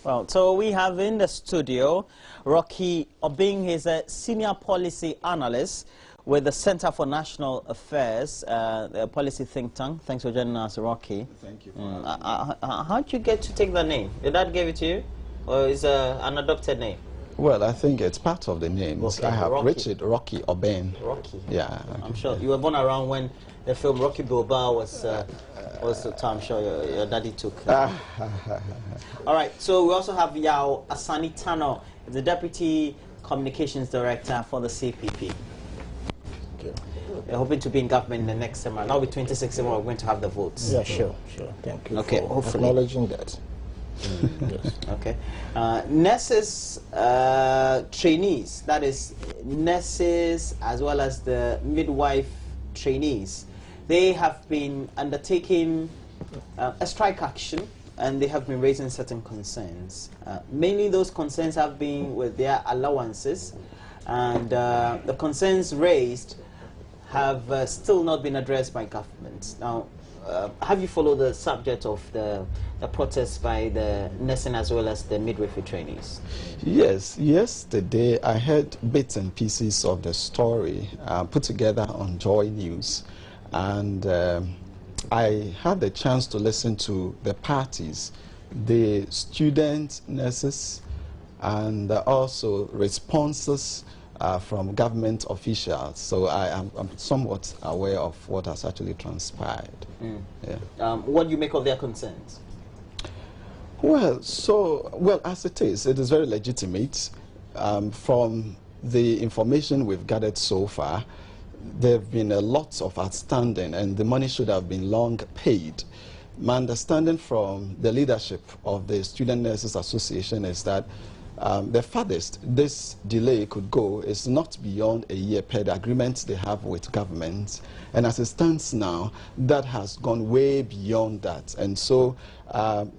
Well, so we have in the studio Rocky Obing. He's a senior policy analyst with the Center for National Affairs, the policy think tank. Thanks for joining us, Rocky. Thank you. How did you get to take the name? Did that give it to you, or is an adopted name? Well, I think it's part of the names. Okay, I have Rocky. Richard Rocky Obeng. Rocky. Yeah. I'm sure you were born around when the film Rocky Balboa was the time. I'm sure your daddy took. All right. So we also have Yao Asani-Tano, the Deputy Communications Director for the CPP. Okay. We're hoping to be in government in the next summer. Now with 2016, we're going to have the votes. Yeah, sure. Thank you Okay, for hopefully. acknowledging that. Yes. Okay. Nurses, trainees, that is nurses as well as the midwife trainees, they have been undertaking a strike action, and they have been raising certain concerns. Mainly those concerns have been with their allowances, and the concerns raised have still not been addressed by government. Now, have you followed the subject of the protests by the nursing as well as the midwifery trainees? Yes, yesterday I heard bits and pieces of the story put together on Joy News, and I had the chance to listen to the parties, the student nurses, and also responses from government officials. So I'm somewhat aware of what has actually transpired. Yeah. What do you make of their concerns? Well, as it is very legitimate. From the information we've gathered so far, there have been a lot of outstanding, and the money should have been long paid. My understanding from the leadership of the Student Nurses Association is that the farthest this delay could go is not beyond a year per the agreement they have with government. And as it stands now, that has gone way beyond that. And so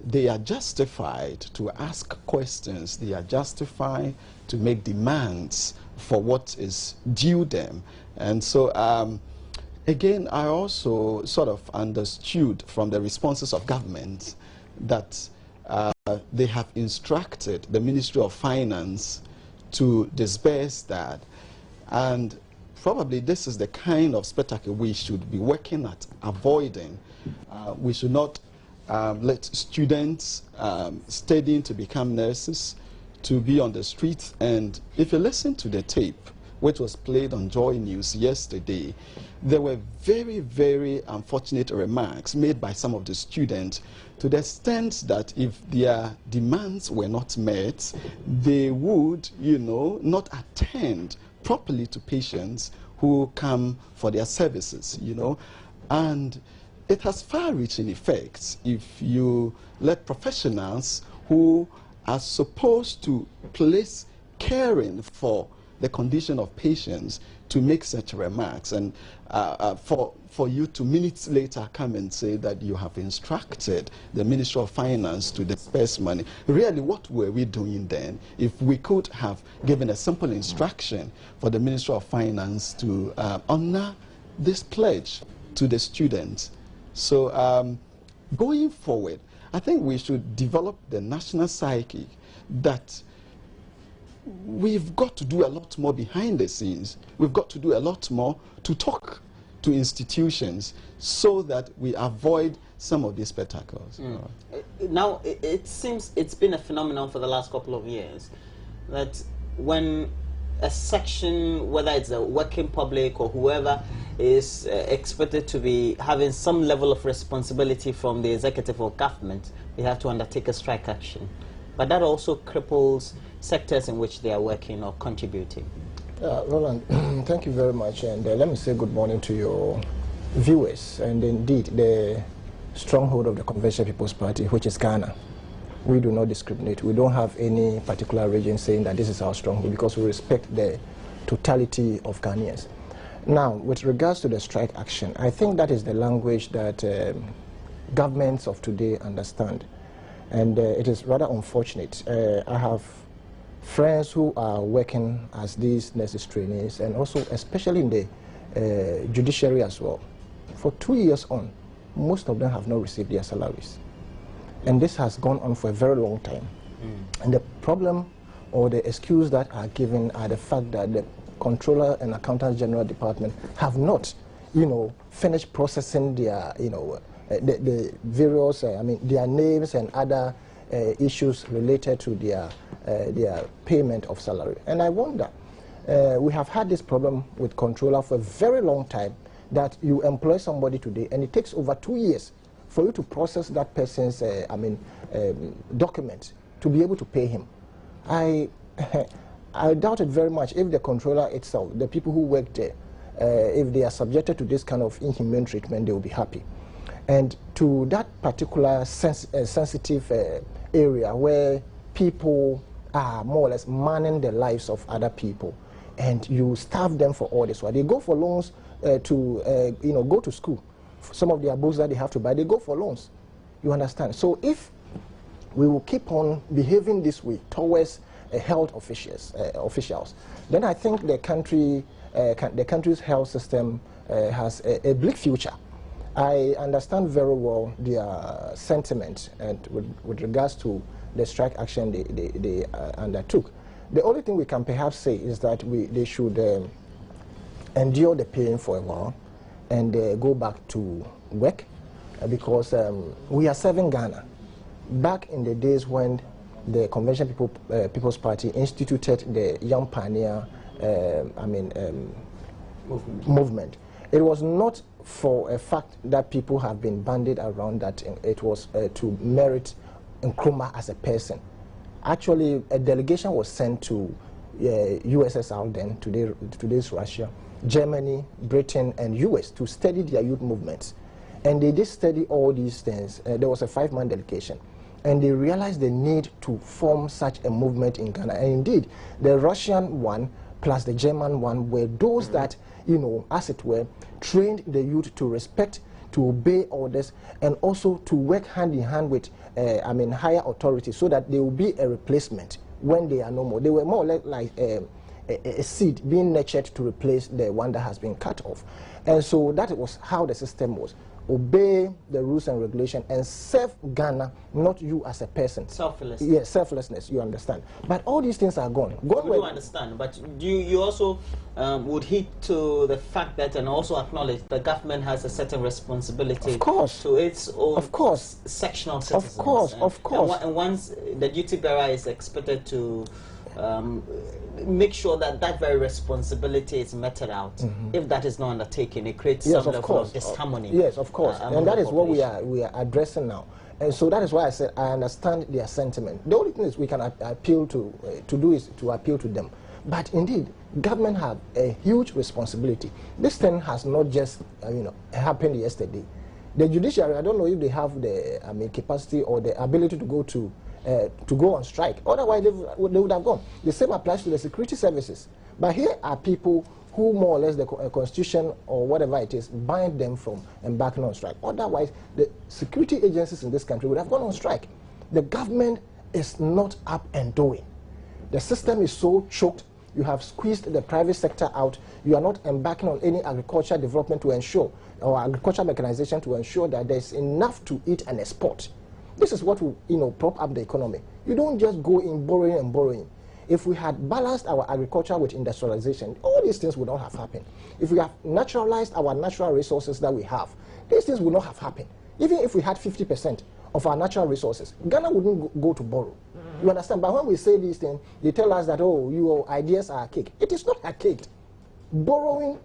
they are justified to ask questions. They are justified to make demands for what is due them. And so, again, I also sort of understood from the responses of government that they have instructed the Ministry of Finance to disburse that, and probably this is the kind of spectacle we should be working at avoiding. We should not let students studying to become nurses to be on the streets. And if you listen to the tape which was played on Joy News yesterday, there were very, very unfortunate remarks made by some of the students, to the extent that if their demands were not met, they would, not attend properly to patients who come for their services, And it has far-reaching effects if you let professionals who are supposed to place caring for the condition of patients to make such remarks, and for you to minutes later come and say that you have instructed the Ministry of Finance to disperse money. Really, what were we doing then? If we could have given a simple instruction for the Ministry of Finance to honor this pledge to the students. So going forward, I think we should develop the national psyche that we've got to do a lot more behind the scenes. We've got to do a lot more to talk to institutions so that we avoid some of these spectacles. Now, it seems it's been a phenomenon for the last couple of years that when a section, whether it's the working public or whoever, is expected to be having some level of responsibility from the executive or government, they have to undertake a strike action. But that also cripples sectors in which they are working or contributing. Roland, thank you very much, and let me say good morning to your viewers. And indeed, the stronghold of the Conventional People's Party, which is Ghana, we do not discriminate. We don't have any particular region saying that this is our stronghold, because we respect the totality of Ghanaians. Now, with regards to the strike action, I think that is the language that governments of today understand. And it is rather unfortunate. I have friends who are working as these nurses trainees, and also especially in the judiciary as well. For 2 years on, most of them have not received their salaries. And this has gone on for a very long time. And the problem or the excuse that are given are the fact that the Controller and Accountant General Department have not, finished processing their, the various, their names and other issues related to their payment of salary. And I wonder, we have had this problem with Controller for a very long time, that you employ somebody today and it takes over 2 years for you to process that person's, document to be able to pay him. I doubt it very much if the Controller itself, the people who work there, if they are subjected to this kind of inhumane treatment, they will be happy. And to that particular sensitive area where people are more or less manning the lives of other people, and you starve them for all this while they go for loans to go to school. Some of their books that they have to buy, they go for loans. You understand? So if we will keep on behaving this way towards health officials, then I think the country's health system has a bleak future. I understand very well their sentiment and with regards to the strike action they undertook. The only thing we can perhaps say is that they should endure the pain for a while and go back to work, because we are serving Ghana. Back in the days when the Convention People's Party instituted the Young Pioneer movement, it was not for a fact that people have been bandied around that it was to merit Nkrumah as a person. Actually, a delegation was sent to USSR then, today's Russia, Germany, Britain, and US to study their youth movements. And they did study all these things. There was a 5-man delegation. And they realized the need to form such a movement in Ghana. And indeed, the Russian one plus the German one were those that, as it were, trained the youth to respect, to obey orders, and also to work hand in hand with higher authorities, so that there will be a replacement when they are no more. They were more or less like a seed being nurtured to replace the one that has been cut off. And so that was how the system was. Obey the rules and regulation and serve Ghana, not you as a person. Selflessness. Yes, selflessness, you understand. But all these things are gone. We do understand, but you also would heed to the fact that, and also acknowledge the government has a certain responsibility, of course, to its own, of course, sectional citizens. Of course. And once the duty bearer is expected to make sure that that very responsibility is meted out. If that is not undertaken, it creates some level of disharmony. Yes, of course, and that is what we are addressing now. And so that is why I said I understand their sentiment. The only thing is we can appeal to do is to appeal to them. But indeed, government have a huge responsibility. This thing has not just happened yesterday. The judiciary, I don't know if they have the capacity or the ability to go on strike. Otherwise, they would have gone. The same applies to the security services. But here are people who more or less the constitution or whatever it is bind them from embarking on strike. Otherwise, the security agencies in this country would have gone on strike. The government is not up and doing. The system is so choked. You have squeezed the private sector out. You are not embarking on any agricultural development to ensure, or agricultural mechanization to ensure that there's enough to eat and export. This is what will, prop up the economy. You don't just go in borrowing and borrowing. If we had balanced our agriculture with industrialization, all these things would not have happened. If we have naturalized our natural resources that we have, these things would not have happened. Even if we had 50% of our natural resources, Ghana wouldn't go to borrow. You understand? But when we say these things, they tell us that, oh, your ideas are archaic. It is not archaic. Borrowing,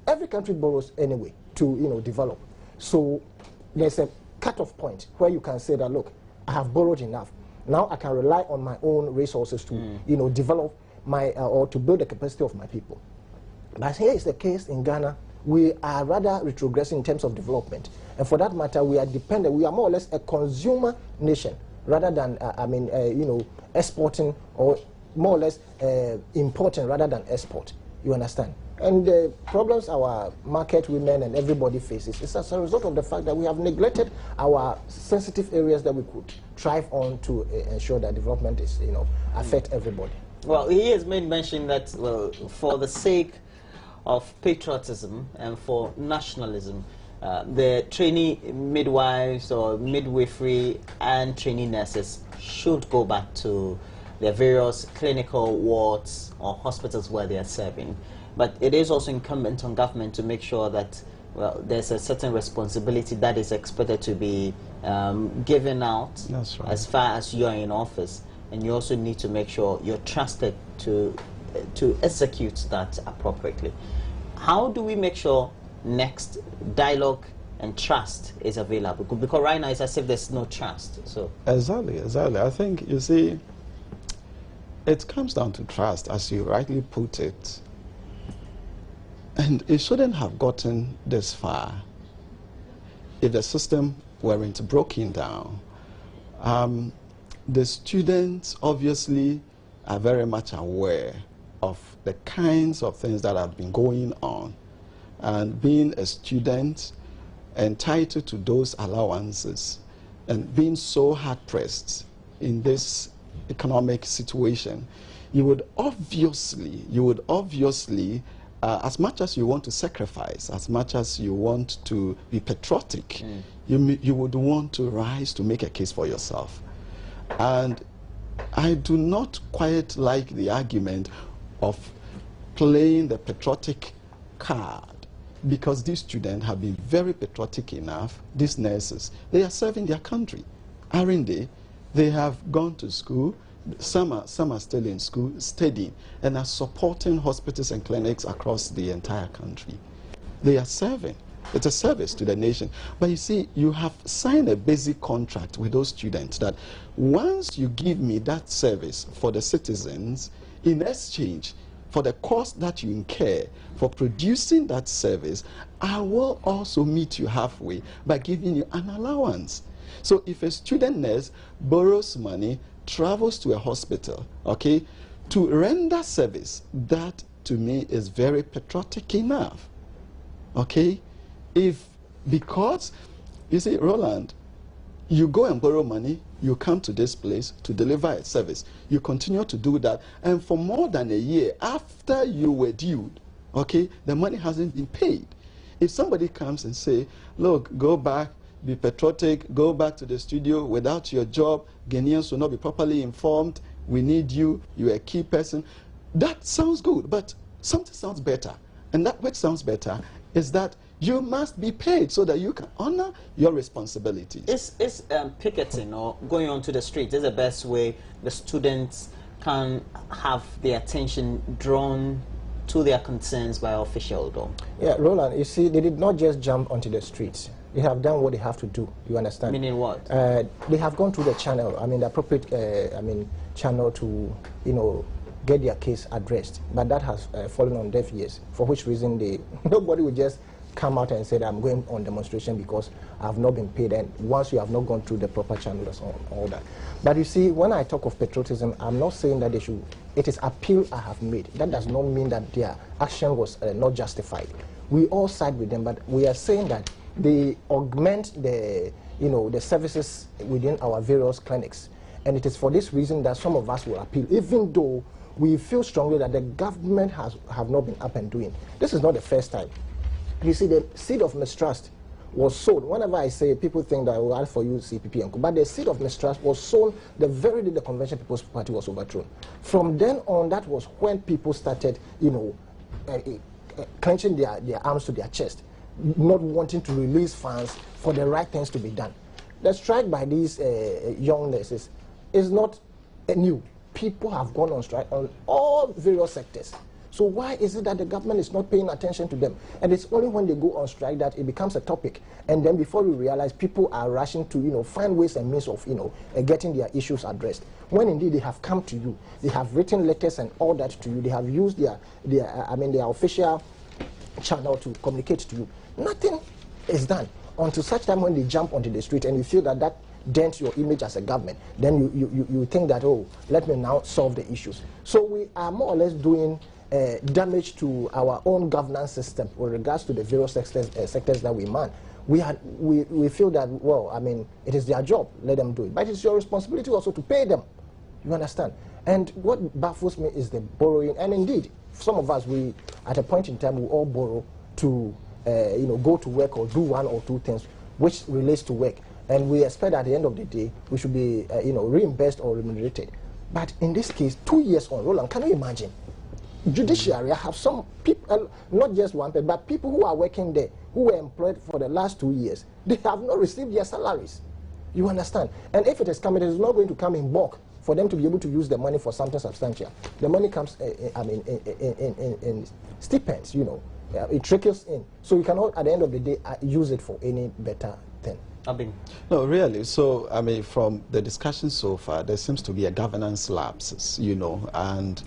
every country borrows anyway to, develop. So there's a cut-off point where you can say that, look, I have borrowed enough. Now I can rely on my own resources to, develop my, or to build the capacity of my people. But here is the case in Ghana. We are rather retrogressing in terms of development. And for that matter, we are dependent, we are more or less a consumer nation rather than, exporting, or more or less importing rather than export. You understand? And the problems our market women and everybody faces is as a result of the fact that we have neglected our sensitive areas that we could thrive on to ensure that development is, affect everybody. Well, he has made mention that, well, for the sake of patriotism and for nationalism, the trainee midwives or midwifery and trainee nurses should go back to their various clinical wards or hospitals where they are serving. But it is also incumbent on government to make sure that, well, there's a certain responsibility that is expected to be given out. That's right. As far as you are in office, and you also need to make sure you're trusted to execute that appropriately. How do we make sure next dialogue and trust is available? Because right now it's as if there's no trust. So exactly. I think, you see, it comes down to trust, as you rightly put it. And it shouldn't have gotten this far if the system weren't broken down. The students obviously are very much aware of the kinds of things that have been going on. And being a student entitled to those allowances and being so hard-pressed in this economic situation, you would obviously, as much as you want to sacrifice, as much as you want to be patriotic, you would want to rise to make a case for yourself. And I do not quite like the argument of playing the patriotic card, because these students have been very patriotic enough. These nurses, they are serving their country, aren't they? They have gone to school. Some are still in school studying and are supporting hospitals and clinics across the entire country. They are serving. It's a service to the nation. But you see, you have signed a basic contract with those students that once you give me that service for the citizens, in exchange for the cost that you incur for producing that service, I will also meet you halfway by giving you an allowance. So if a student nurse borrows money, travels to a hospital, okay, to render service, that to me is very patriotic enough, okay? Because, you see, Roland, you go and borrow money, you come to this place to deliver a service, you continue to do that, and for more than a year after you were due, okay, the money hasn't been paid. If somebody comes and say, look, go back, be patriotic, go back to the studio, without your job, Ghanaians will not be properly informed, we need you, you're a key person, that sounds good, but something sounds better. And that which sounds better is that you must be paid so that you can honor your responsibilities. Is picketing or going onto the street is the best way the students can have their attention drawn to their concerns by officials, though? Yeah, Roland, you see, they did not just jump onto the streets. They have done what they have to do, you understand? Meaning what? They have gone through the channel, the appropriate channel to, get their case addressed. But that has fallen on deaf ears, for which reason nobody will just come out and say that I'm going on demonstration because I have not been paid, and once you have not gone through the proper channels and all that. But you see, when I talk of patriotism, I'm not saying that they should, it is appeal I have made. That does not mean that their action was not justified. We all side with them, but we are saying that they augment the services within our various clinics. And it is for this reason that some of us will appeal, even though we feel strongly that the government have not been up and doing. This is not the first time. You see, the seed of mistrust was sown. Whenever I say, people think that I will ask for you, CPP and co. But the seed of mistrust was sown the very day the Convention People's Party was overthrown. From then on, that was when people started, clenching their arms to their chest, not wanting to release funds for the right things to be done. The strike by these young nurses is not new. People have gone on strike on all various sectors. So why is it that the government is not paying attention to them? And it's only when they go on strike that it becomes a topic. And then before we realize, people are rushing to find ways and means of getting their issues addressed. When indeed they have come to you, they have written letters and all that to you. They have used their official channel to communicate to you. Nothing is done until such time when they jump onto the street and you feel that dents your image as a government. Then you think that, oh, let me now solve the issues. So we are more or less doing damage to our own governance system with regards to the various sectors that we man. We feel that, well, it is their job, let them do it. But it's your responsibility also to pay them. You understand? And what baffles me is the borrowing. And indeed, some of us, at a point in time, we all borrow to go to work or do one or two things which relates to work. And we expect at the end of the day, we should be, reimbursed or remunerated. But in this case, 2 years on, Roland, can you imagine? Judiciary have some people, not just one person, but people who are working there, who were employed for the last 2 years, they have not received their salaries. You understand? And if it is coming, it is not going to come in bulk for them to be able to use the money for something substantial. The money comes, in stipends, it trickles in. So you cannot, at the end of the day, use it for any better thing. No, really. So, from the discussion so far, there seems to be a governance lapse, and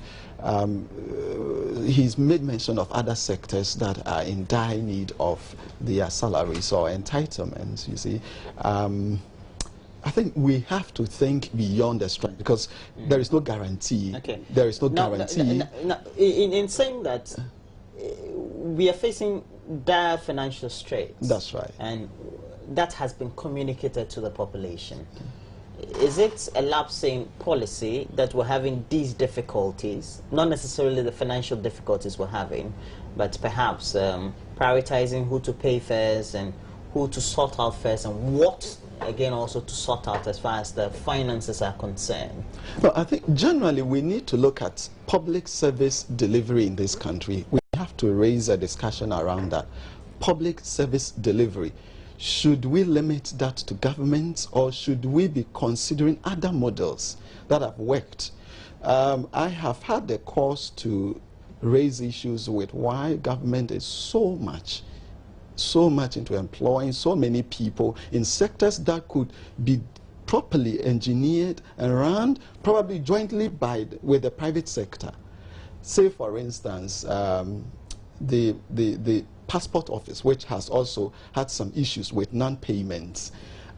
he's made mention of other sectors that are in dire need of their salaries or entitlements, you see. I think we have to think beyond the strike because there is no guarantee. Okay. There is no guarantee. In saying that, we are facing dire financial straits. That's right. And that has been communicated to the population. Is it a lapsing policy that we're having these difficulties, not necessarily the financial difficulties we're having, but perhaps prioritizing who to pay first and who to sort out first and what, again, also to sort out as far as the finances are concerned? Well, I think generally we need to look at public service delivery in this country. We have to raise a discussion around that. Public service delivery. Should we limit that to government or should we be considering other models that have worked? I have had the cause to raise issues with why government is so much into employing so many people in sectors that could be properly engineered and run probably jointly with the private sector. Say, for instance, the passport office, which has also had some issues with non-payments.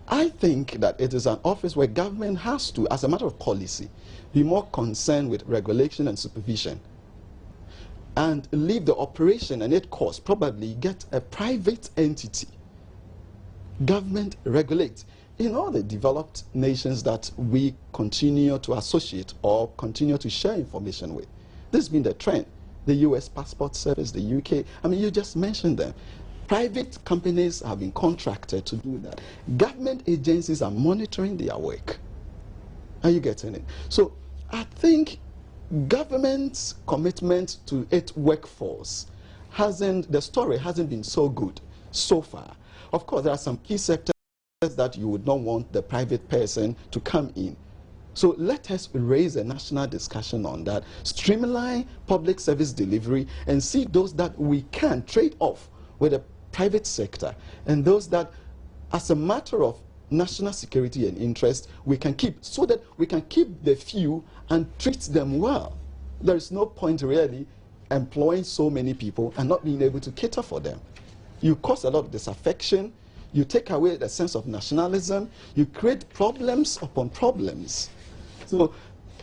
I think that it is an office where government has to, as a matter of policy, be more concerned with regulation and supervision and leave the operation and its cost, probably get a private entity. Government regulates. In all the developed nations that we continue to associate or continue to share information with, this has been the trend. The US Passport Service, the UK, you just mentioned them. Private companies have been contracted to do that. Government agencies are monitoring their work. Are you getting it? So I think government's commitment to its workforce the story hasn't been so good so far. Of course, there are some key sectors that you would not want the private person to come in. So let us raise a national discussion on that, streamline public service delivery, and see those that we can trade off with the private sector, and those that, as a matter of national security and interest, we can keep, so that we can keep the few and treat them well. There is no point really employing so many people and not being able to cater for them. You cause a lot of disaffection, you take away the sense of nationalism, you create problems upon problems. So,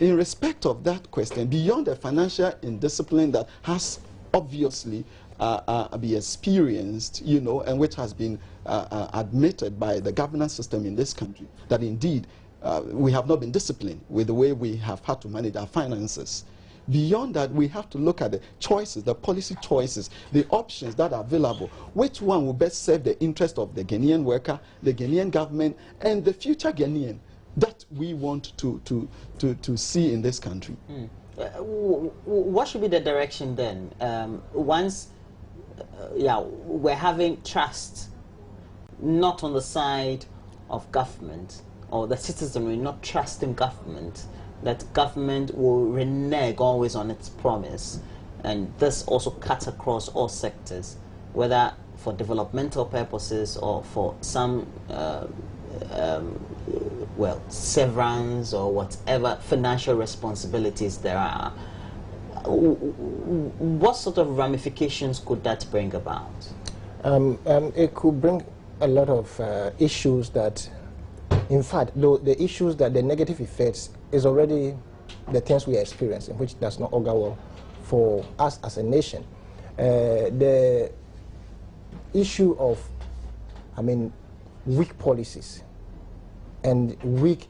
in respect of that question, beyond the financial indiscipline that has obviously been experienced, and which has been admitted by the governance system in this country, that indeed we have not been disciplined with the way we have had to manage our finances. Beyond that, we have to look at the choices, the policy choices, the options that are available. Which one will best serve the interest of the Ghanaian worker, the Ghanaian government, and the future Ghanaian that we want to see in this country. What should be the direction then? Once we're having trust not on the side of government, or the citizenry not trusting government, that government will renege always on its promise, and this also cuts across all sectors, whether for developmental purposes or for some severance or whatever financial responsibilities there are. What sort of ramifications could that bring about? It could bring a lot of issues that, in fact, the issues that the negative effects is already the things we are experiencing, which does not augur well for us as a nation. The issue of, weak policies and weak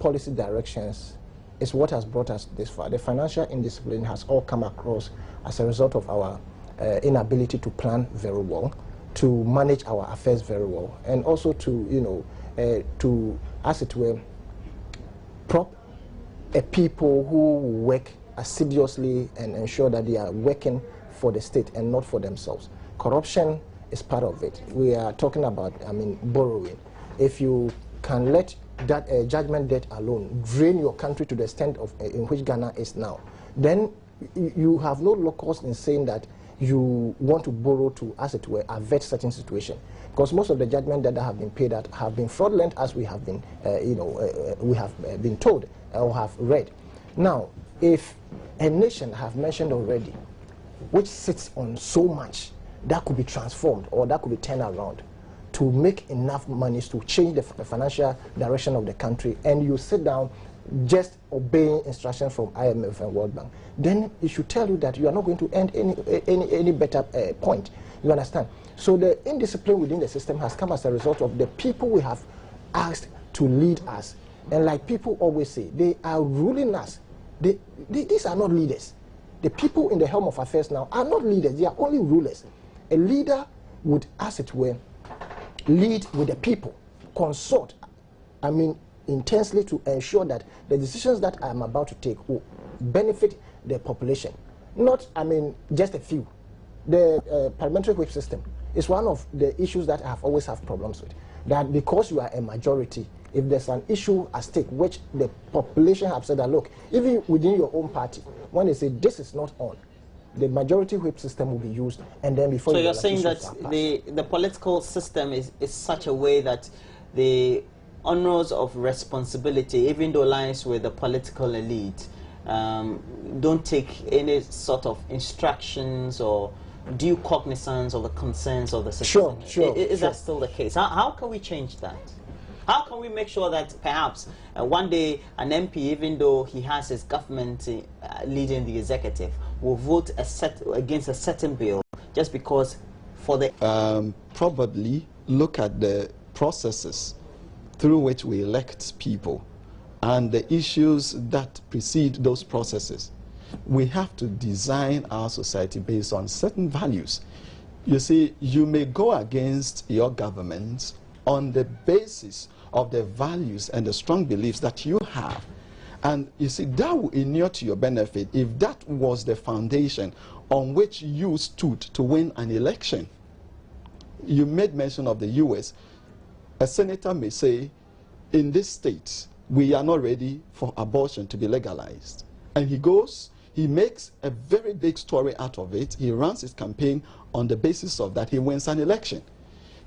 policy directions is what has brought us this far. The financial indiscipline has all come across as a result of our inability to plan very well. to manage our affairs very well, and also to, you know, to, as it were, prop a people who work assiduously and ensure that they are working for the state and not for themselves. Corruption is part of it. We are talking about, I mean, borrowing. If you can let that judgment debt alone drain your country to the extent of in which Ghana is now, then you have no locus in saying that you want to borrow to, as it were, avert certain situation. Because most of the judgment that have been paid out have been fraudulent, as we have been, we have been told or have read. Now, if a nation have mentioned already, which sits on so much, that could be transformed or that could be turned around to make enough monies to change the financial direction of the country, and you sit down just obeying instructions from IMF and World Bank, then it should tell you that you are not going to end any better point. You understand? So the indiscipline within the system has come as a result of the people we have asked to lead us. And like people always say, they are ruling us. These are not leaders. The people in the helm of affairs now are not leaders. They are only rulers. A leader would, as it were, lead with the people, consult, I mean, intensely to ensure that the decisions that I am about to take will benefit the population. Not, I mean, just a few. The parliamentary whip system is one of the issues that I have always have problems with. That because you are a majority, if there's an issue at stake which the population have said that, look, even within your own party, when they say this is not on, the majority whip system will be used, and then before. So you're saying that the political system is such a way that the honors of responsibility, even though lies with the political elite, don't take any sort of instructions or due cognizance of the concerns of the citizen. Sure. Is that still the case? How can we change that? How can we make sure that perhaps one day an MP, even though he has his government leading the executive, will vote against a certain bill just because for the... Probably look at the processes through which we elect people and the issues that precede those processes. We have to design our society based on certain values. You see, you may go against your government on the basis of the values and the strong beliefs that you have. And you see, that will inure to your benefit if that was the foundation on which you stood to win an election. You made mention of the US. A senator may say, in this state, we are not ready for abortion to be legalized. And he goes, he makes a very big story out of it. He runs his campaign on the basis of that. He wins an election.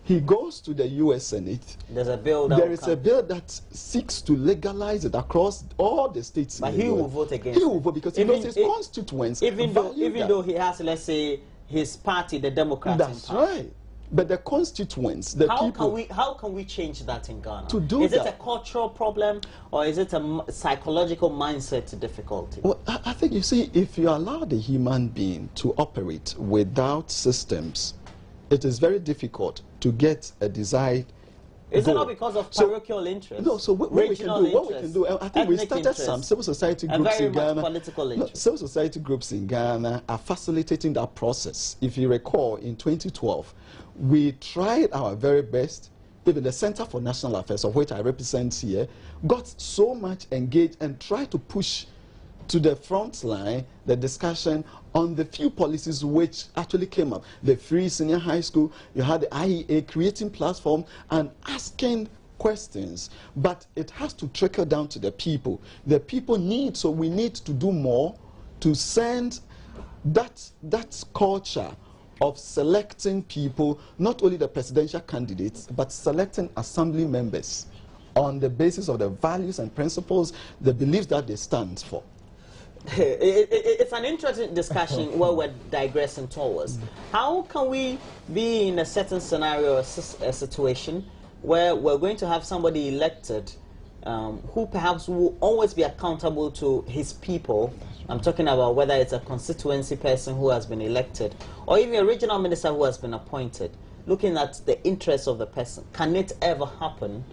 He goes to the US Senate. There's a bill that there is a bill that seeks to legalize it across all the states. But he will vote against it. He will vote because he knows his constituents. Even though he has, let's say, his party, the Democrats. That's right. But the constituents, the people... How can we change that in Ghana? To do is that, it a cultural problem or is it a psychological mindset difficulty? Well, I think, you see, if you allow the human being to operate without systems, it is very difficult to get a desired Is goal. it not because of parochial interest? No, so what we can do, I think we started some civil society groups in Ghana. Political interest. Civil society groups in Ghana are facilitating that process. If you recall, in 2012, we tried our very best. Even the Center for National Affairs, of which I represent here, got so much engaged and tried to push to the front line the discussion on the few policies which actually came up. The free senior high school, you had the IEA creating platform and asking questions, but it has to trickle down to the people. The people need, so we need to do more to send that culture of selecting people, not only the presidential candidates, but selecting assembly members on the basis of the values and principles, the beliefs that they stand for. It's an interesting discussion where we're digressing towards. How can we be in a certain scenario, a situation, where we're going to have somebody elected who perhaps will always be accountable to his people? I'm talking about whether it's a constituency person who has been elected or even a regional minister who has been appointed, looking at the interests of the person. Can it ever happen?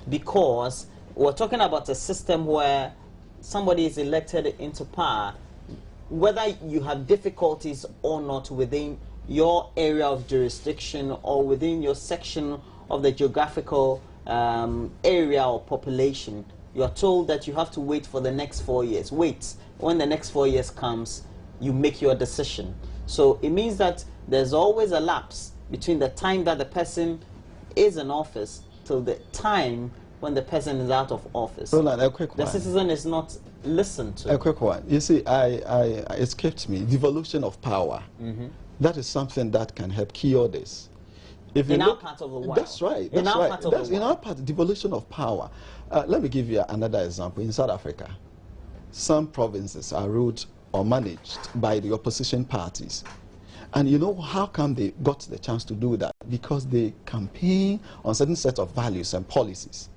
Because we're talking about a system where somebody is elected into power, whether you have difficulties or not within your area of jurisdiction or within your section of the geographical area or population, you're told that you have to wait for the next 4 years. Wait. When the next 4 years comes, you make your decision. So it means that there's always a lapse between the time that the person is in office till the time when the person is out of office. Roland, a quick one. The citizen is not listened to. A quick one. You see, it escaped me. Devolution of power. That is something that can help cure this. If in our part of the world. That's right. That's right. In our part, devolution of power. Let me give you another example. In South Africa, some provinces are ruled or managed by the opposition parties. And you know how come they got the chance to do that? Because they campaign on certain set of values and policies.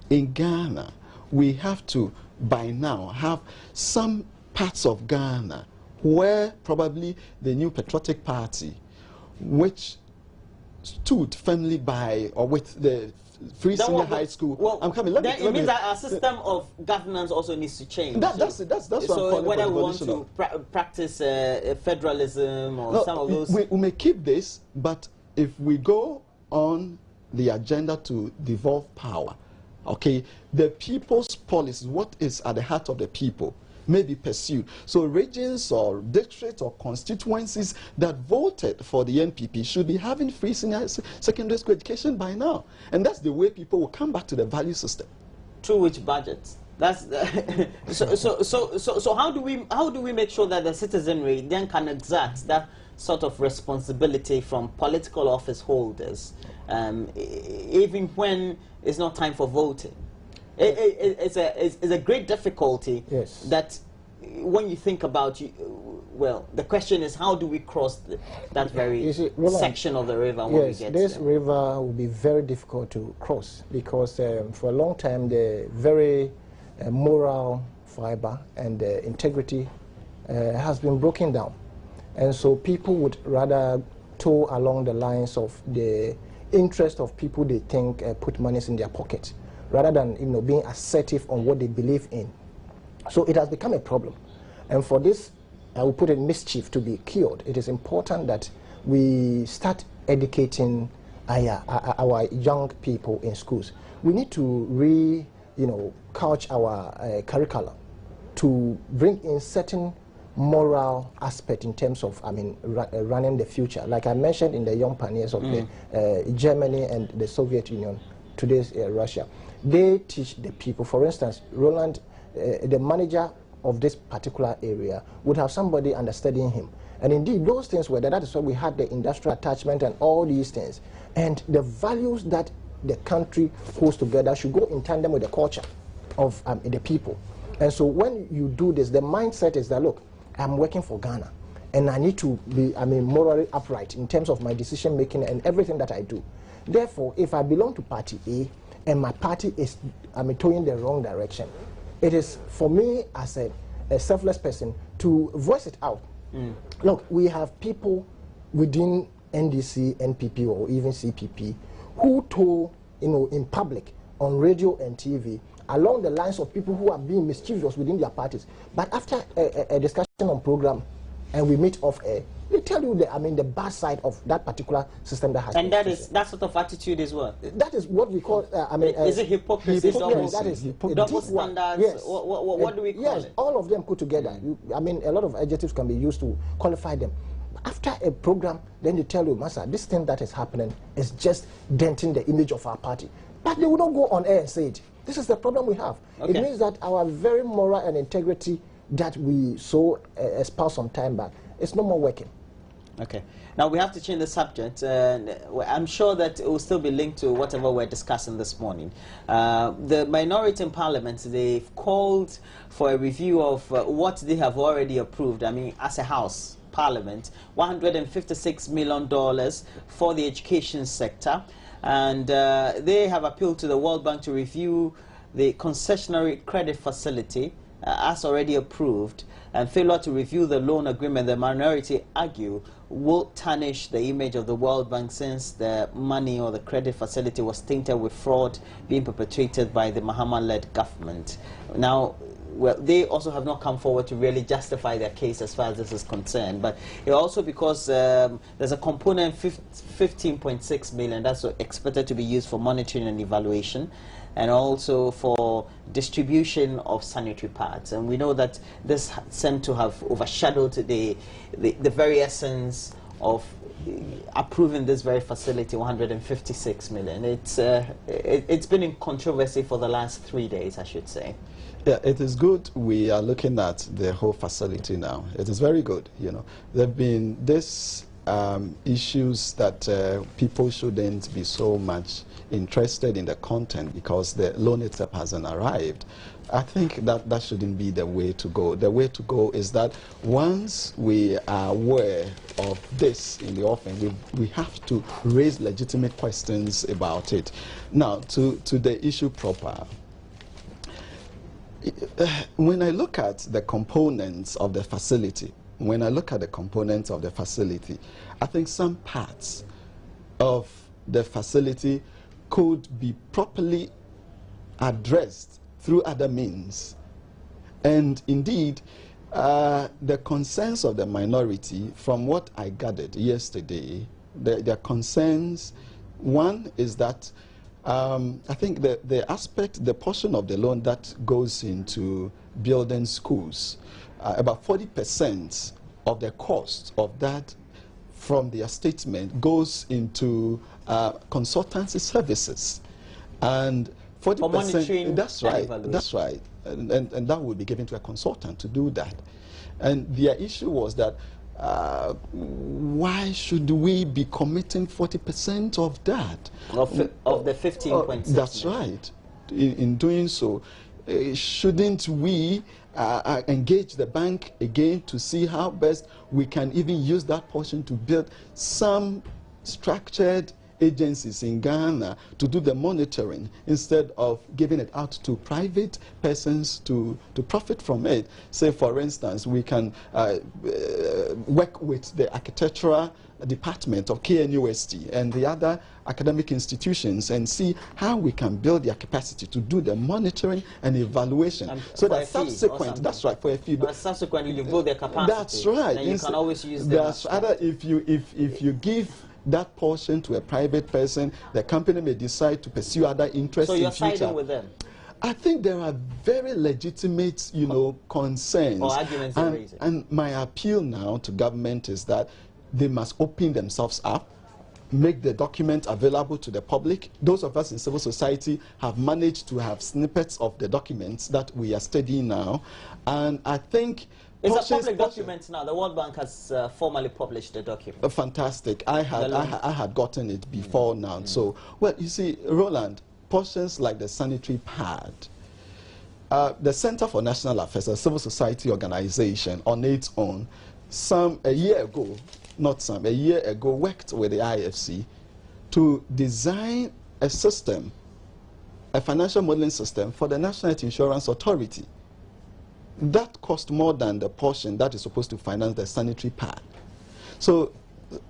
In Ghana, we have to, by now, have some parts of Ghana where probably the New Patriotic Party, which stood firmly by or with the Free Senior High School. Well, I'm coming. It means that our system of governance also needs to change. That's what I'm calling whether we want to practice federalism or some of those. We may keep this, but if we go on the agenda to devolve power, okay, the people's policy, what is at the heart of the people, may be pursued. So regions or districts or constituencies that voted for the NPP should be having free senior secondary school education by now. And that's the way people will come back to the value system. Through which budgets? That's so how do we make sure that the citizenry then can exert that sort of responsibility from political office holders, even when it's not time for voting? It's a great difficulty. Yes. That when you think about well, the question is how do we cross that very Roland, section of the river when we get this there? river will be very difficult to cross because for a long time the very moral fiber and integrity has been broken down, and so people would rather tow along the lines of the interest of people they think put monies in their pocket, rather than being assertive on what they believe in. So it has become a problem. And for this, I will put a mischief to be cured. It is important that we start educating our young people in schools. We need to couch our curriculum to bring in certain moral aspect in terms of, running the future. Like I mentioned in the young pioneers of the Germany and the Soviet Union, today's Russia. They teach the people. For instance, Roland, the manager of this particular area would have somebody understudying him. And indeed, those things were there. That is why we had the industrial attachment and all these things. And the values that the country holds together should go in tandem with the culture of the people. And so when you do this, the mindset is that, look, I'm working for Ghana, and I need to be morally upright in terms of my decision making and everything that I do. Therefore, if I belong to party A, and my party is towing the wrong direction, it is for me as a selfless person to voice it out. Look, we have people within NDC, NPP, or even CPP who tow, in public, on radio and TV, along the lines of people who are being mischievous within their parties. But after a discussion on program, and we meet off air, they tell you the bad side of that particular system that has. And that sort of attitude is what? That is what we call. Is it hypocrisy? That is double standards. Yes. What do we call it? Yes, all of them put together. A lot of adjectives can be used to qualify them. After a program, then they tell you, Master, this thing that is happening is just denting the image of our party. But they will not go on air and say it. This is the problem we have. Okay. It means that our very moral and integrity that we so espoused some time back is no more working. Okay. Now we have to change the subject. I'm sure that it will still be linked to whatever we're discussing this morning. The minority in Parliament, they've called for a review of what they have already approved. As a House, Parliament, $156 million for the education sector. And they have appealed to the World Bank to review the concessionary credit facility as already approved, and failure to review the loan agreement, the minority argue, will tarnish the image of the World Bank, since the money or the credit facility was tainted with fraud being perpetrated by the Mahama-led government. Now, well, they also have not come forward to really justify their case as far as this is concerned. But also because there's a component, 15.6 million, that's expected to be used for monitoring and evaluation, and also for distribution of sanitary pads. And we know that this seemed to have overshadowed the very essence of approving this very facility, 156 million. It's been in controversy for the last 3 days, I should say. Yeah, it is good we are looking at the whole facility now. It is very good, you know. There have been these issues that people shouldn't be so much interested in the content because the loan itself hasn't arrived. I think that shouldn't be the way to go. The way to go is that once we are aware of this in the offing, we have to raise legitimate questions about it. Now, to the issue proper. When I look at the components of the facility, I think some parts of the facility could be properly addressed through other means. And indeed, the concerns of the minority, from what I gathered yesterday, their concerns, one is that I think the portion of the loan that goes into building schools, about 40% of the cost of that from their statement goes into consultancy services. And 40%, that's right, and that would be given to a consultant to do that. And their issue was that why should we be committing 40% of that? Of the 15.6 That's right. In doing so, shouldn't we engage the bank again to see how best we can even use that portion to build some structured agencies in Ghana to do the monitoring instead of giving it out to private persons to profit from it? Say, for instance, we can work with the architectural department of KNUST and the other academic institutions and see how we can build their capacity to do the monitoring and evaluation. So that subsequent, that's right, for a fee. But subsequently you build their capacity. That's right. And you can always use them. That's other if you give that portion to a private person, the company may decide to pursue other interests. So you're in future. siding with them? I think there are very legitimate, concerns. Or arguments they're raising. And my appeal now to government is that they must open themselves up, make the document available to the public. Those of us in civil society have managed to have snippets of the documents that we are studying now. And I think it's a public document now. The World Bank has formally published the document. Fantastic. I had gotten it before now. So, well, you see, Roland, portions like the sanitary pad, the Center for National Affairs, a civil society organization on its own, a year ago, worked with the IFC to design a system, a financial modeling system for the National Health Insurance Authority. That cost more than the portion that is supposed to finance the sanitary pad. So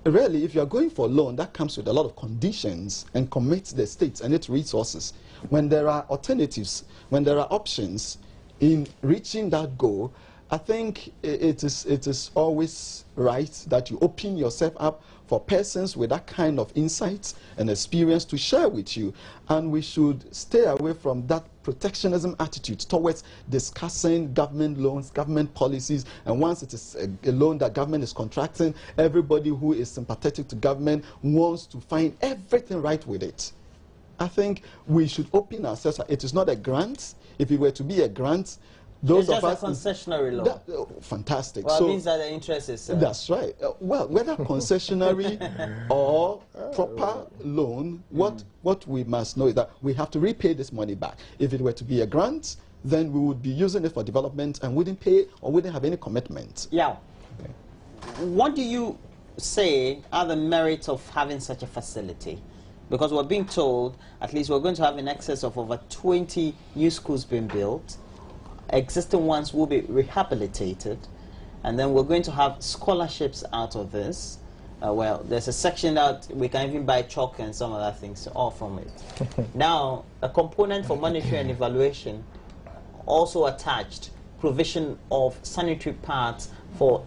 really, if you are going for a loan, that comes with a lot of conditions and commits the states and its resources. When there are alternatives, when there are options in reaching that goal, I think it is always right that you open yourself up for persons with that kind of insights and experience to share with you. And we should stay away from that protectionism attitude towards discussing government loans, government policies, and once it is a loan that government is contracting, everybody who is sympathetic to government wants to find everything right with it. I think we should open ourselves. It is not a grant. If it were to be a grant, those it's of just us a concessionary loan. Fantastic. Well, so it means that the interest is... that's right. Well, whether concessionary or proper loan, what we must know is that we have to repay this money back. If it were to be a grant, then we would be using it for development and wouldn't pay or wouldn't have any commitment. Yeah. Okay. What do you say are the merits of having such a facility? Because we're being told, at least we're going to have in excess of over 20 new schools being built. Existing ones will be rehabilitated, and then we're going to have scholarships out of this. Well, there's a section that we can even buy chalk and some other things all from it. Now, a component for monitoring and evaluation also attached provision of sanitary pads for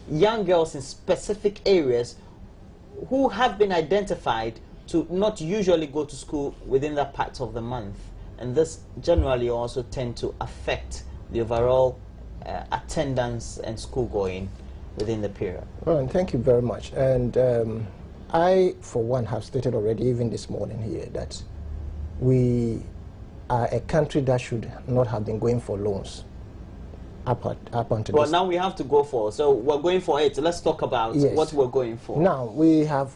young girls in specific areas who have been identified to not usually go to school within that part of the month. And this generally also tend to affect the overall attendance and school going within the period. Well, and thank you very much. And I, for one, have stated already, even this morning here, that we are a country that should not have been going for loans up until well, now we have to go for, so we're going for it. Let's talk about what we're going for. Now, we have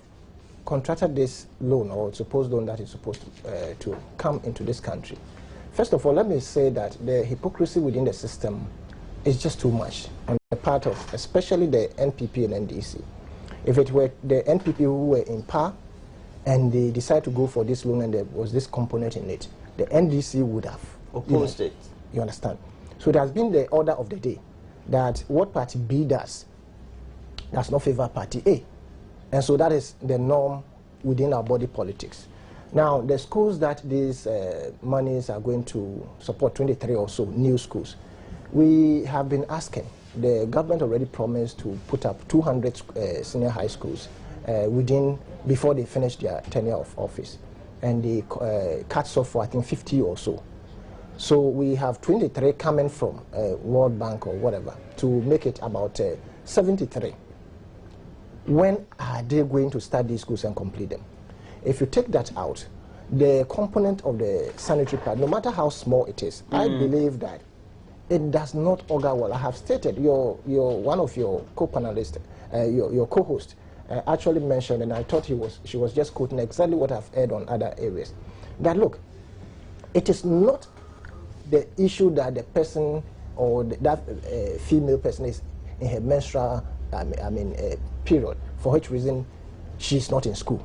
contracted this loan, or supposed loan that is supposed to come into this country. First of all, let me say that the hypocrisy within the system is just too much on the part of especially the NPP and NDC. If it were the NPP who were in power and they decided to go for this loan and there was this component in it, the NDC would have opposed it. You understand? So it has been the order of the day that what party B does not favor party A. And so that is the norm within our body politics. Now, the schools that these monies are going to support, 23 or so new schools, we have been asking. The government already promised to put up 200 senior high schools before they finish their tenure of office. And they cut off for, I think, 50 or so. So we have 23 coming from World Bank or whatever to make it about 73. When are they going to start these schools and complete them? If you take that out, the component of the sanitary pad, no matter how small it is, I believe that it does not augur well. I have stated, one of your co-panelists, your co-host, actually mentioned, and I thought she was just quoting exactly what I've heard on other areas, that look, it is not the issue that the person or that female person is in her menstrual period, for which reason she's not in school.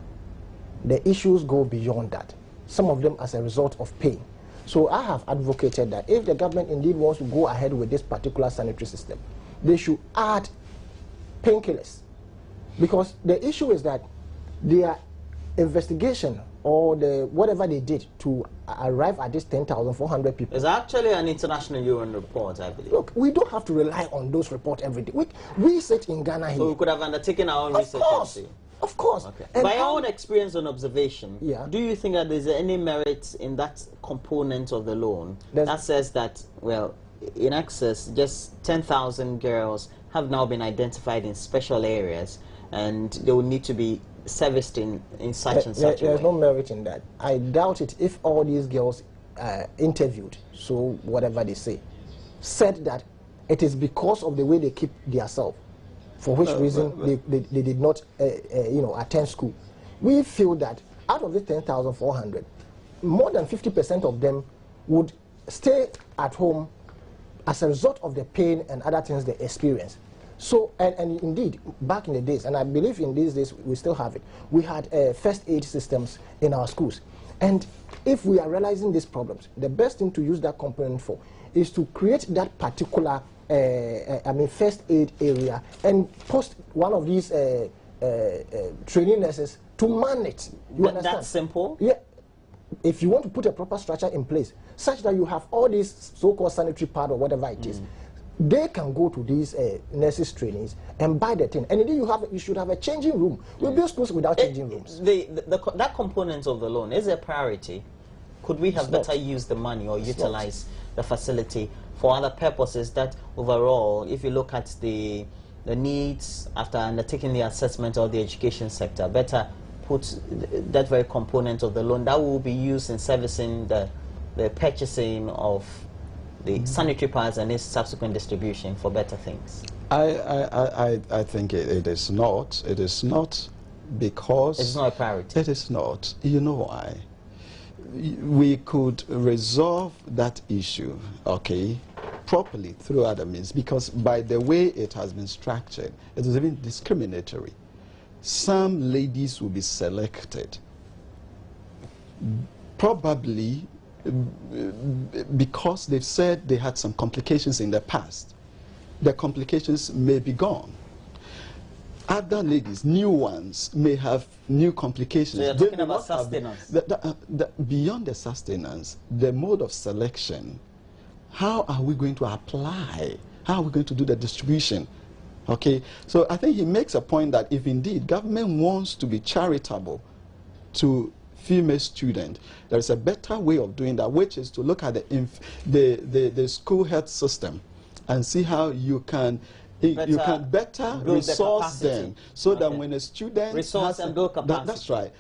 The issues go beyond that, some of them as a result of pain. So I have advocated that if the government indeed wants to go ahead with this particular sanitary system, they should add painkillers. Because the issue is that their investigation or whatever they did to arrive at this 10,400 people. It's actually an international UN report, I believe. Look, we don't have to rely on those reports every day. We sit in Ghana here. So we could have undertaken our own research. Of course. Okay. By your own experience and observation, yeah, do you think that there's any merit in that component of the loan that says that, well, in excess, just 10,000 girls have now been identified in special areas and they will need to be serviced in such and such a way? There's no merit in that. I doubt it if all these girls interviewed, so whatever they say, said that it is because of the way they keep themselves, for which reason they did not attend school. We feel that out of the 10,400, more than 50% of them would stay at home as a result of the pain and other things they experience. So, and indeed, back in the days, and I believe in these days we still have it, we had first aid systems in our schools. And if we are realizing these problems, the best thing to use that component for is to create that particular first aid area and post one of these training nurses to man it. You understand? That's simple? Yeah. If you want to put a proper structure in place, such that you have all these so-called sanitary pad or whatever it is, they can go to these nurses trainees and buy the thing. And indeed, you should have a changing room. We build schools without changing rooms. That component of the loan is a priority. Could we have better used the money or utilize the facility for other purposes that overall, if you look at the needs after undertaking the assessment of the education sector, better put that very component of the loan that will be used in servicing the purchasing of the sanitary pads and its subsequent distribution for better things? I think it is not. It is not because... It's not a priority. It is not. You know why? We could resolve that issue, okay, properly through other means, because by the way it has been structured, it is even discriminatory. Some ladies will be selected, probably because they've said they had some complications in the past. The complications may be gone. Other ladies, new ones, may have new complications. So you're talking about sustenance. Beyond the sustenance, the mode of selection how are we going to apply? How are we going to do the distribution? Okay, so I think he makes a point that if indeed government wants to be charitable to female students, there is a better way of doing that, which is to look at the school health system and see how you can better resource them, so that when a student resource and build capacity. That's right.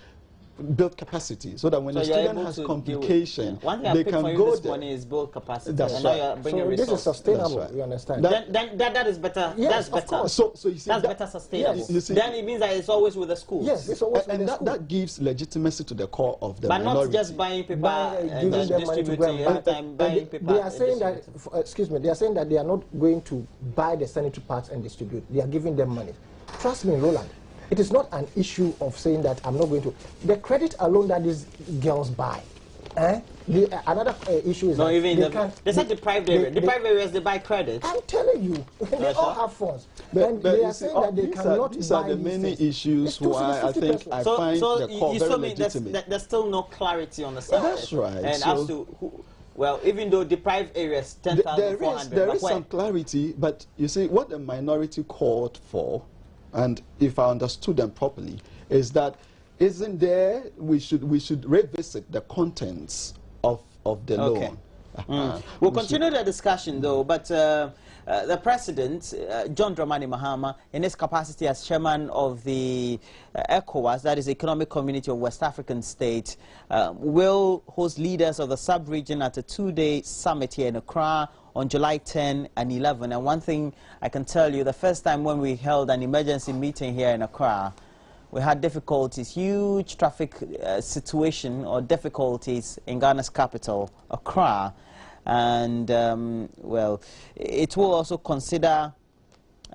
Build capacity, so that when a student has complication, one thing they I pick can for you go this there. morning is build capacity. That's right. So this is sustainable. Right. You understand? That is better. Yes, that's better. So you see, that's better sustainable. Yes. You see, then it means that it's always with the schools. Yes, it's always with the school. That gives legitimacy to the core of the but minority. not just buying paper and giving them money to go and buy. buying paper. They are saying that, excuse me, they are saying that they are not going to buy the sanitary pads and distribute. They are giving them money. Trust me, Roland. It is not an issue of saying that I'm not going to. The credit alone that these girls buy. Another issue is no, that even they said deprived areas. Deprived areas, they buy credit. I'm telling you, they all have funds. But they are saying that they cannot these buy are the many things. issues why I think I find the core very legitimate. There's still no clarity on the side. That's right. And so as to who, well, even though deprived areas 10,400, there is some clarity, but you see what the minority called for, and if I understood them properly, is that isn't there we should revisit the contents of the loan. We'll continue the discussion though, but the president, John Dramani Mahama, in his capacity as chairman of the ECOWAS, that is Economic Community of West African States, will host leaders of the sub-region at a two-day summit here in Accra on July 10 and 11. And one thing I can tell you, the first time when we held an emergency meeting here in Accra, we had difficulties, huge traffic situation or difficulties in Ghana's capital, Accra. And, well, it will also consider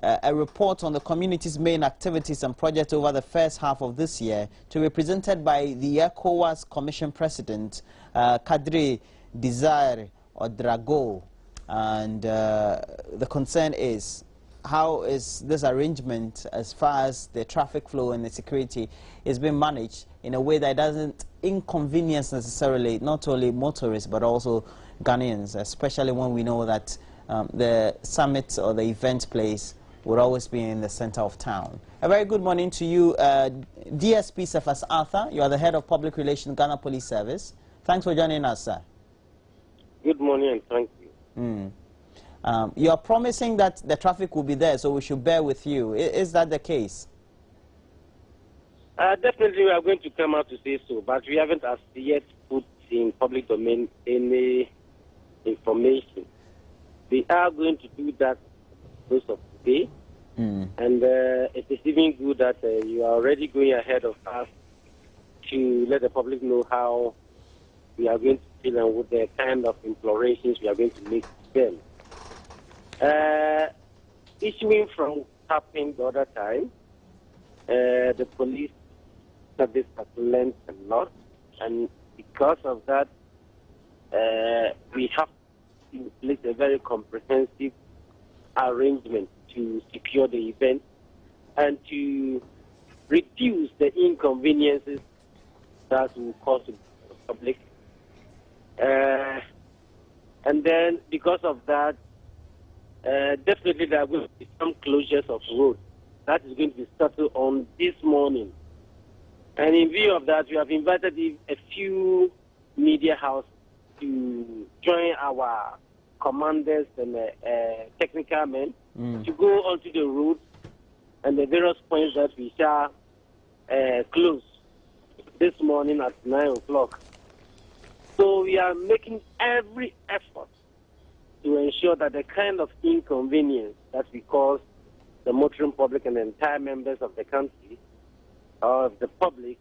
a report on the community's main activities and projects over the first half of this year to be presented by the ECOWAS Commission President, Kadri Desire Odrago. And the concern is, how is this arrangement as far as the traffic flow and the security is being managed in a way that doesn't inconvenience necessarily not only motorists but also Ghanaians, especially when we know that the summit or the event place would always be in the center of town. A very good morning to you, DSP Cephas Arthur. You are the head of Public Relations, Ghana Police Service. Thanks for joining us, sir. Good morning and thank you. You are promising that the traffic will be there, so we should bear with you. Is that the case? Definitely we are going to come out to say so, but we haven't as yet put in public domain any information. We are going to do that most of today, and it is even good that you are already going ahead of us to let the public know how we are going to deal and with the kind of implorations we are going to make to them. Issuing from happened the other time, the police service has learned a lot, and because of that, we have in place a very comprehensive arrangement to secure the event and to reduce the inconveniences that will cause the public. And then, because of that, definitely there will be some closures of roads. That is going to be settled on this morning. And in view of that, we have invited a few media houses to join our commanders and technical men to go onto the roads and the various points that we shall close this morning at 9 o'clock. So we are making every effort to ensure that the kind of inconvenience that we cause the motoring public and the entire members of the country or of the public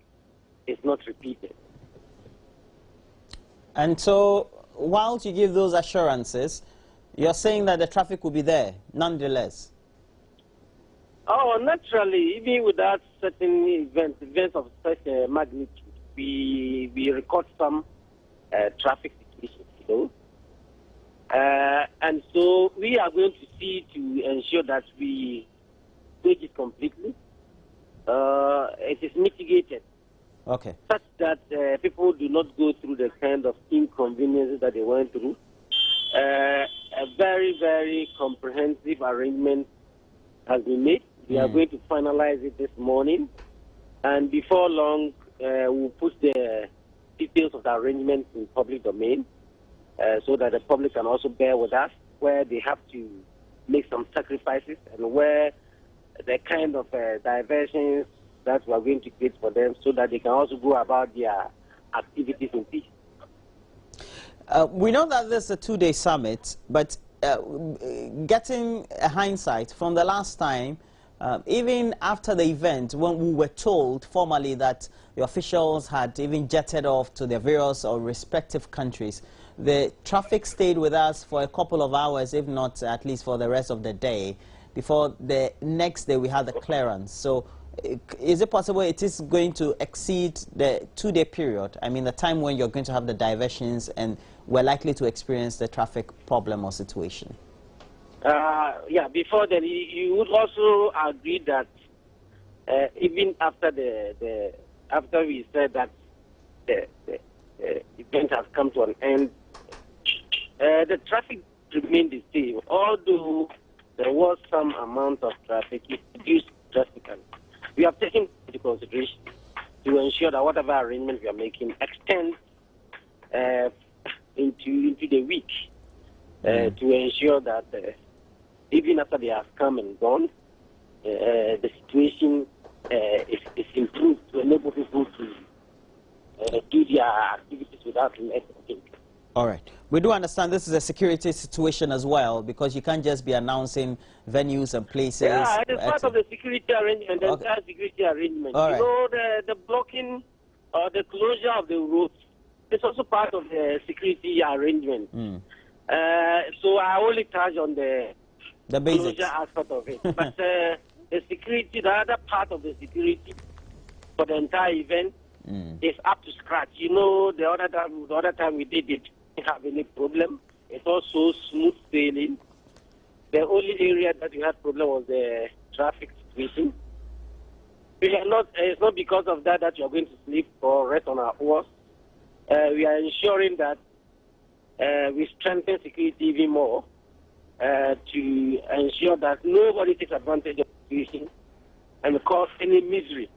is not repeated. And so, whilst you give those assurances, you're saying that the traffic will be there, nonetheless? Oh, naturally, even without certain events of such a magnitude, we record some traffic situations, you know. And so we are going to see to ensure that we stage it completely. It is mitigated. Okay. Such that people do not go through the kind of inconveniences that they went through a very, very comprehensive arrangement has been made. We are going to finalize it this morning, and before long, we'll put the details of the arrangement in public domain so that the public can also bear with us where they have to make some sacrifices and where the kind of diversions that we are going to create for them so that they can also go about their activities in peace. We know that this is a two-day summit, but getting a hindsight from the last time, even after the event, when we were told formally that the officials had even jetted off to their various or respective countries, the traffic stayed with us for a couple of hours, if not at least for the rest of the day, before the next day we had the clearance. So is it possible it is going to exceed the two-day period? I mean, the time when you're going to have the diversions and we're likely to experience the traffic problem or situation? Yeah, before then, you would also agree that even after after we said that the event has come to an end, the traffic remained the same. Although there was some amount of traffic, it reduced drastically. We have taken into consideration to ensure that whatever arrangement we are making extends into the week to ensure that even after they have come and gone, the situation is improved to enable people to do their activities without less. All right. We do understand this is a security situation as well, because you can't just be announcing venues and places. Yeah, it is part of the security arrangement, the entire security arrangement. All right. You know, the blocking or the closure of the roads is also part of the security arrangement. So I only touch on the basics. closure aspect of it. But the security, the other part of the security for the entire event is up to scratch. You know, the other time we did it, we didn't have any problem. It's also smooth sailing. The only area that we had problem was the traffic situation. We are not. It's not because of that that you are going to sleep or rest on our oars. We are ensuring that we strengthen security even more to ensure that nobody takes advantage of the situation and cause any misery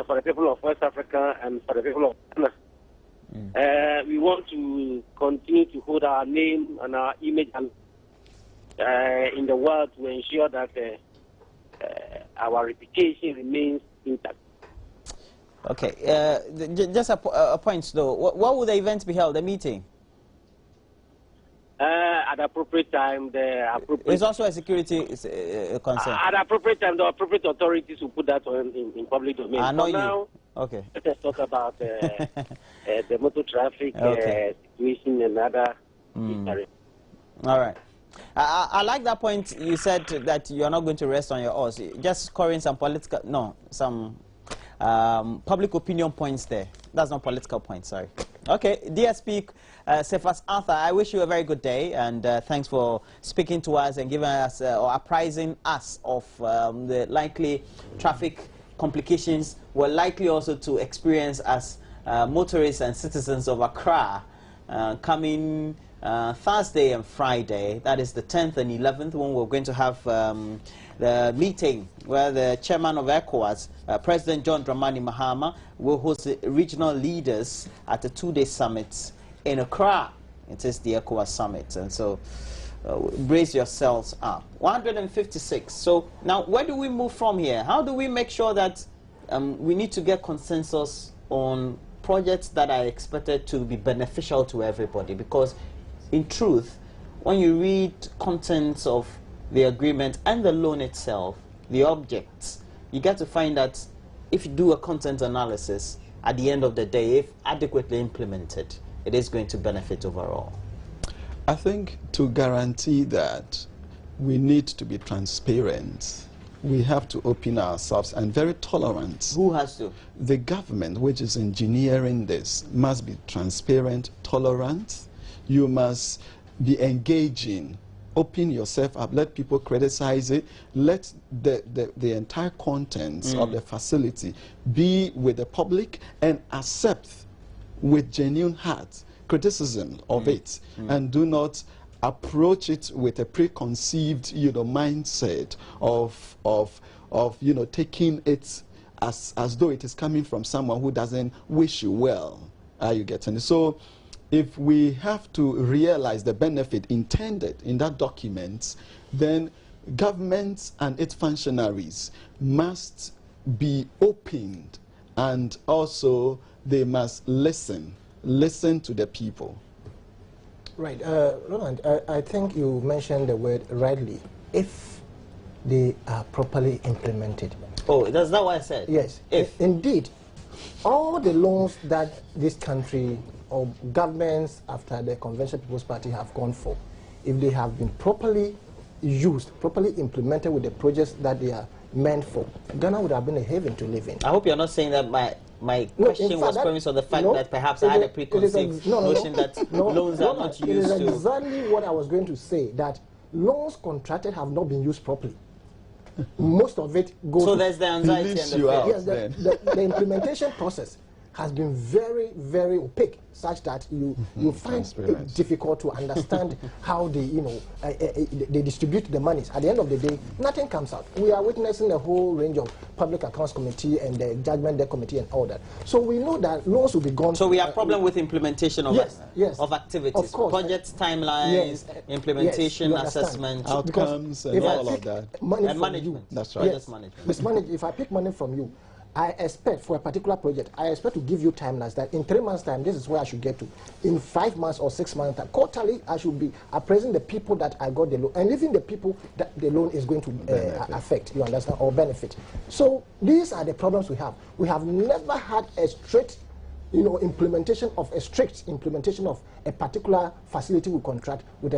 for the people of West Africa and for the people of Ghana. We want to continue to hold our name and our image in the world to ensure that our reputation remains intact. Okay. Just a point though. What would the event be held, the meeting? At the appropriate time, It's also a security concern. At the appropriate time, the appropriate authorities will put that in public domain. I know For now, okay. Let us talk about the motor traffic situation and other areas. All right. I like that point. You said that you are not going to rest on your oars. Just scoring some public opinion points there. That's not political points, sorry. Okay, DSP Cephas Arthur, I wish you a very good day, and thanks for speaking to us and giving us or apprising us of the likely traffic complications we're likely also to experience as motorists and citizens of Accra coming Thursday and Friday. That is the 10th and 11th, when we're going to have the meeting where the chairman of ECOWAS, President John Dramani Mahama, will host the regional leaders at the two-day summit in Accra. It is the ECOWAS summit, and so brace yourselves up. 156. So now, where do we move from here? How do we make sure that we need to get consensus on projects that are expected to be beneficial to everybody? Because in truth, when you read contents of the agreement and the loan itself, the objects, you get to find that if you do a content analysis, at the end of the day, if adequately implemented, it is going to benefit overall. I think to guarantee that, we need to be transparent. We have to open ourselves and very tolerant. Who has to? The government, which is engineering this, must be transparent, tolerant. You must be engaging. Open yourself up, let people criticize it, let the entire contents of the facility be with the public, and accept with genuine heart criticism of it and do not approach it with a preconceived, mindset of taking it as though it is coming from someone who doesn't wish you well. Are you getting it? So if we have to realize the benefit intended in that document, then governments and its functionaries must be opened, and also they must listen to the people. Right. Roland, I think you mentioned the word rightly, if they are properly implemented. Oh, that's not what I said? Yes. If. Indeed, all the loans that this country or governments after the Convention People's Party have gone for, if they have been properly used, properly implemented with the projects that they are meant for, Ghana would have been a haven to live in. I hope you're not saying that my question was premised on the fact that perhaps I had a preconceived notion that loans are not used to... It is exactly what I was going to say, that loans contracted have not been used properly. Most of it goes... So there's the anxiety and the fear. Yes, the implementation process has been very, very opaque, such that you find it difficult to understand how they, they distribute the monies. At the end of the day, nothing comes out. We are witnessing a whole range of Public Accounts Committee and the Judgment Day Committee and all that. So we know that loans will be gone. So we have problem with implementation of of activities, of course, projects, timelines, implementation, assessment, outcomes, and all of that. And management. That's right. Yes. Management. If I pick money from you, I expect for a particular project, I expect to give you timelines that in 3 months' time, this is where I should get to. In 5 months or 6 months' time, quarterly, I should be appraising the people that I got the loan, and even the people that the loan is going to affect, you understand, or benefit. So these are the problems we have. We have never had a strict, implementation of a particular facility we contract with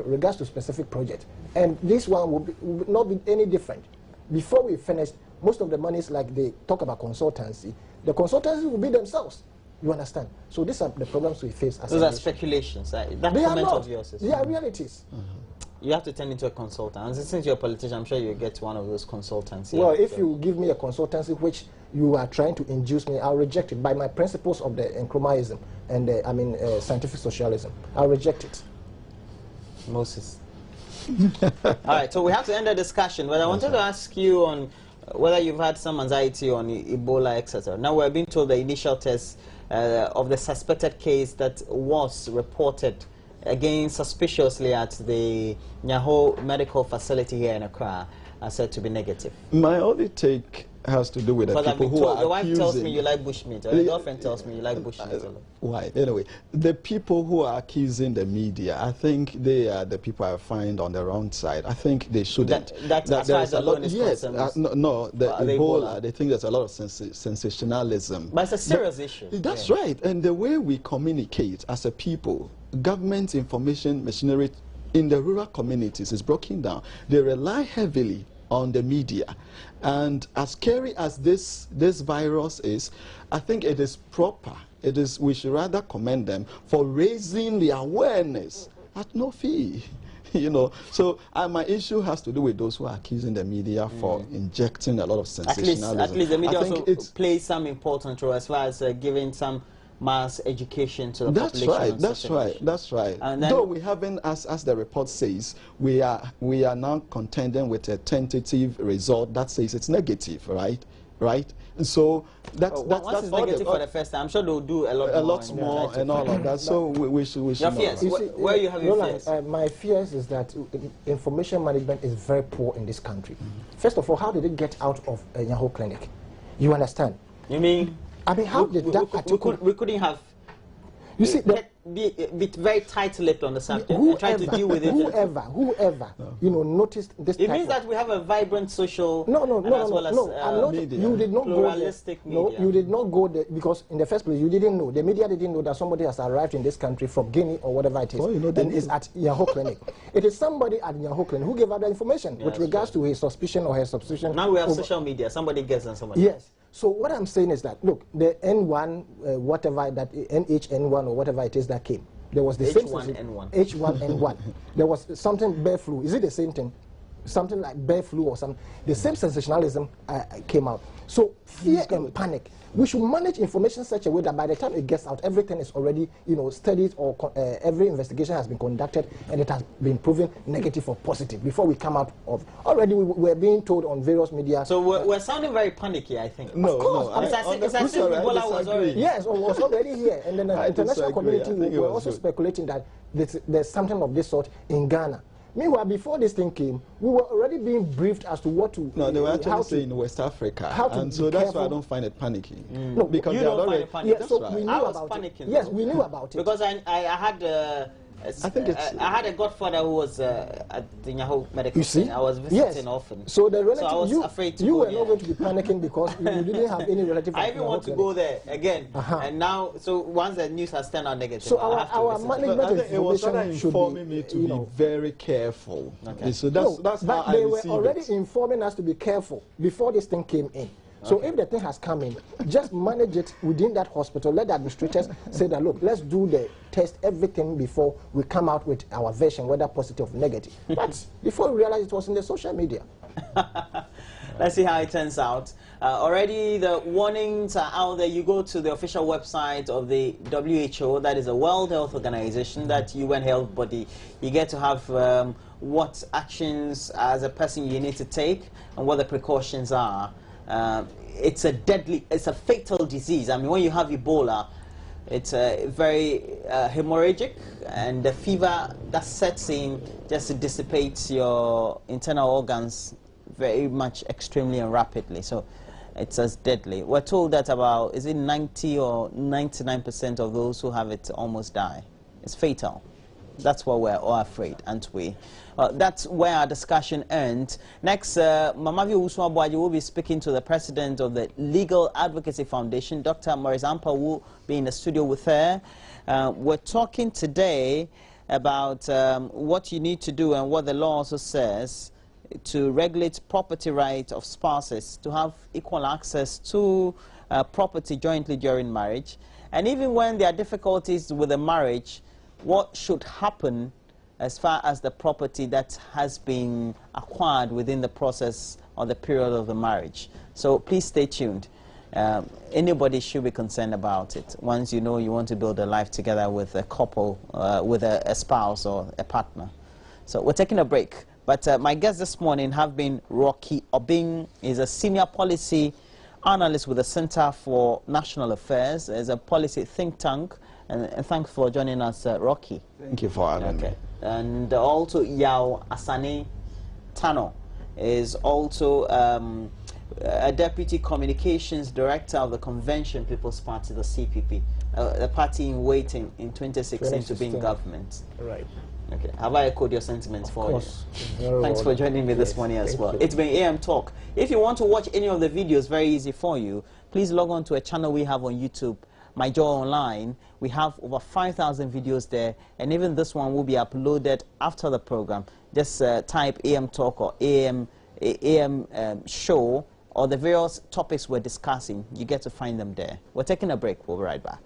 regards to specific project. And this one will not be any different. Before we finish, most of the monies, like they talk about consultancy, the consultancy will be themselves. You understand? So these are the problems we face. Those are speculations. That they comment of yours is... They are realities. You have to turn into a consultant. And since you're a politician, I'm sure you'll get one of those consultants. Well, if you give me a consultancy which you are trying to induce me, I'll reject it by my principles of the Nkrumahism and scientific socialism. I'll reject it. Moses. All right, so we have to end the discussion, but I wanted to ask you on whether you've had some anxiety on Ebola, etc. Now we're being told the initial test of the suspected case that was reported again suspiciously at the Nyaho medical facility here in Accra are said to be negative. My only take has to do with the people who are accusing... The wife tells me you like bushmeat, or your girlfriend tells me you like bushmeat. Why? Anyway, the people who are accusing the media, I think they are the people I find on the wrong side. I think they shouldn't. That's as far as the loan is concerned. The Ebola, they think there's a lot of sensationalism. But it's a serious issue. That's right. And the way we communicate as a people, government information machinery in the rural communities is broken down. They rely heavily on the media, and as scary as this virus is, I think it is proper. We should rather commend them for raising the awareness at no fee. So my issue has to do with those who are accusing the media for injecting a lot of sensationalism. At least the media also plays some important role as far as giving some mass education to the population. That's right. And though we haven't, as the report says, we are now contending with a tentative result that says it's negative, right? And so that's once it's negative for the first time, I'm sure they'll do a lot more and all of that. So we should. Your fears? Where you have your fears? My fears is that information management is very poor in this country. First of all, how did it get out of a Nyaho clinic? You understand? You mean? I mean, how did that we couldn't have... You see, be very tight-lipped on the subject and try to deal with it. Whoever, noticed this. It means that we have a vibrant social. You did not go there. No, you did not go there because in the first place you didn't know. The media didn't know that somebody has arrived in this country from Guinea or whatever it is, and is at Nyaho Clinic. It is somebody at Nyaho Clinic who gave out the information with regards to his suspicion or her suspicion. Now we have social media. Somebody gets and somebody. Yes. So what I'm saying is that, look, the N1, whatever that, NH-N1 or whatever it is that came, there was the same H1N1. H1N1. There was something bear flu. Is it the same thing? something like bird flu or something, the same sensationalism came out. So fear and panic. We should manage information such a way that by the time it gets out, everything is already, studied, or every investigation has been conducted and it has been proven negative or positive before we come out of. Already we're being told on various media. So we're sounding very panicky, I think. No, of course. It's as if Ebola was already. Yes, was already here, and then the international community were also speculating that there's something of this sort in Ghana. Meanwhile, before this thing came, we were already being briefed as to what to. No, they were actually saying West Africa, and so that's why I don't find it panicky. No, because you they don't already. find it panicky. Yeah, so right. we knew about panicking, it. Yes, though. we knew about it Because I had I think it's. I had a godfather who was at the Nyaho Medical Center. I was visiting often. So the relative, I was afraid to you go were there. not going to be panicking because you didn't have any relative. I even want to go there again. And now, so once the news has turned out negative, so I have to our visit. management it was information should informing be, me to be very careful. Okay. So that's but how they I were receive already it. informing us to be careful before this thing came in. So if the thing has come in, just manage it within that hospital. Let the administrators say that, look, let's do the test, everything before we come out with our version, whether positive or negative. But before we realize it was in the social media. Let's see how it turns out. Already the warnings are out there. You go to the official website of the WHO, that is the World Health Organization, that UN health body. You get to have what actions as a person you need to take and what the precautions are. It's a fatal disease. I mean, when you have Ebola, it's very hemorrhagic, and the fever that sets in just dissipates your internal organs very much, extremely and rapidly. So it's as deadly. We're told that about, is it 90 or 99% of those who have it almost die. It's fatal. That's why we're all afraid, aren't we? That's where our discussion ends. Next, Mamavi Uswabuaji will be speaking to the president of the Legal Advocacy Foundation, Dr. Maurice Ampa, will be in the studio with her. We're talking today about what you need to do and what the law also says to regulate property rights of spouses to have equal access to property jointly during marriage. And even when there are difficulties with the marriage, what should happen as far as the property that has been acquired within the process or the period of the marriage. So please stay tuned. Anybody should be concerned about it. Once you know you want to build a life together with a couple, with a spouse or a partner. So we're taking a break. But my guests this morning have been Rocky Obing. He's a senior policy analyst with the Center for National Affairs. He's a policy think tank. And thanks for joining us, Rocky. Thank you for having me. And also Yao Asani Tano is also a deputy communications director of the Convention People's Party, the CPP, the party in waiting in 2016 to be in government. Right. Okay. Have I echoed your sentiments for you? Thanks for joining me this morning as well. It's been AM Talk. If you want to watch any of the videos, very easy for you. Please log on to a channel we have on YouTube, My Joy Online. We have over 5,000 videos there, and even this one will be uploaded after the program. Just type AM Talk or AM Show or the various topics we're discussing. You get to find them there. We're taking a break. We'll be right back.